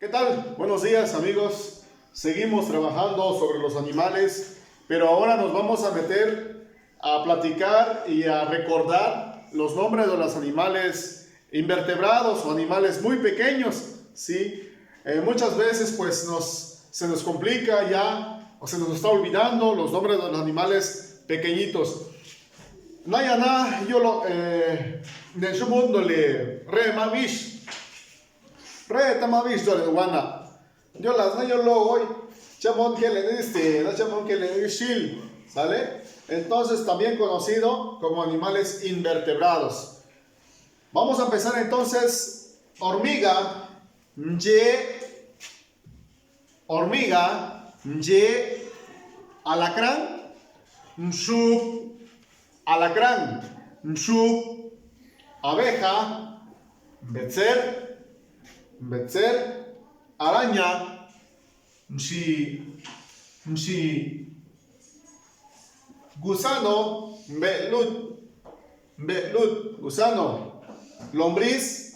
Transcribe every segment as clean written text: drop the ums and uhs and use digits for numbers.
¿Qué tal? Buenos días, amigos. Seguimos trabajando sobre los animales, pero ahora nos vamos a meter a platicar y a recordar los nombres de los animales invertebrados o animales muy pequeños, ¿sí? Muchas veces pues se nos complica ya o se nos está olvidando los nombres de los animales pequeñitos. Nayana, yo lo de su mundo le re mavish. Re tamavish dole wana. Yo las no yo lo voy. Chamón que le diste, no chamón que le shil, ¿sale? Entonces también conocido como animales invertebrados. Vamos a empezar entonces. Hormiga, hormiga, alacrán, shub, alacrán, shub, abeja, betzer, araña, gusano, belut, gusano, lombriz,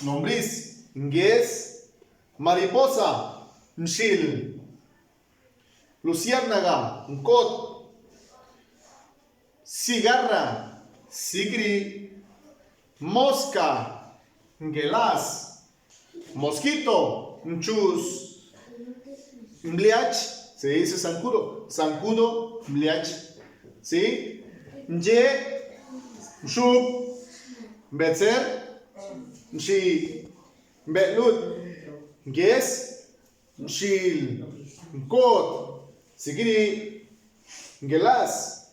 lombriz, mariposa, nshil, luciérnaga, uncot, cigarra, sigri, mosca, ngelas, mosquito, nchus, mliach, se dice zancudo, mliach, ¿sí? Shub, betzer, belut, shil, kot, sigiri, ngelas,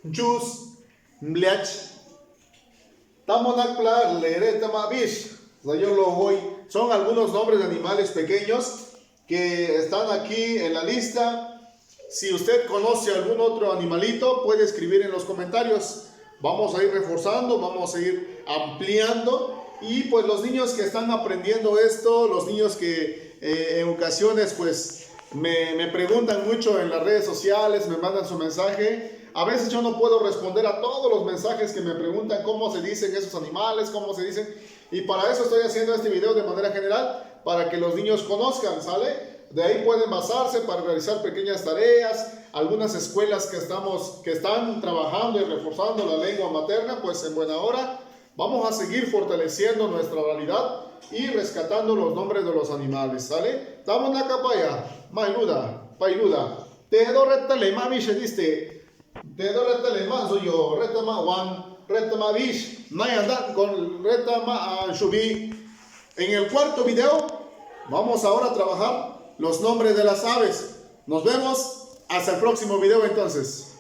nchus, mliach. Tamonakpla, lere, tamabish. Yo lo voy. Son algunos nombres de animales pequeños que están aquí en la lista. Si usted conoce algún otro animalito, puede escribir en los comentarios. Vamos a ir reforzando, vamos a ir ampliando. Y pues los niños que están aprendiendo esto, los niños que en ocasiones pues me preguntan mucho en las redes sociales, me mandan su mensaje. A veces yo no puedo responder a todos los mensajes que me preguntan cómo se dicen esos animales, cómo se dicen. Y para eso estoy haciendo este video de manera general, para que los niños conozcan, ¿sale? De ahí pueden basarse para realizar pequeñas tareas. Algunas escuelas que están trabajando y reforzando la lengua materna, pues en buena hora. Vamos a seguir fortaleciendo nuestra oralidad y rescatando los nombres de los animales, ¿sale? Estamos en la capaya, pailuda. Te do retale, mami, se diste. Te do retale, más soy yo, retama wan, retama bish, nayanda con retama shubi. En el cuarto video, vamos ahora a trabajar los nombres de las aves. Nos vemos hasta el próximo video entonces.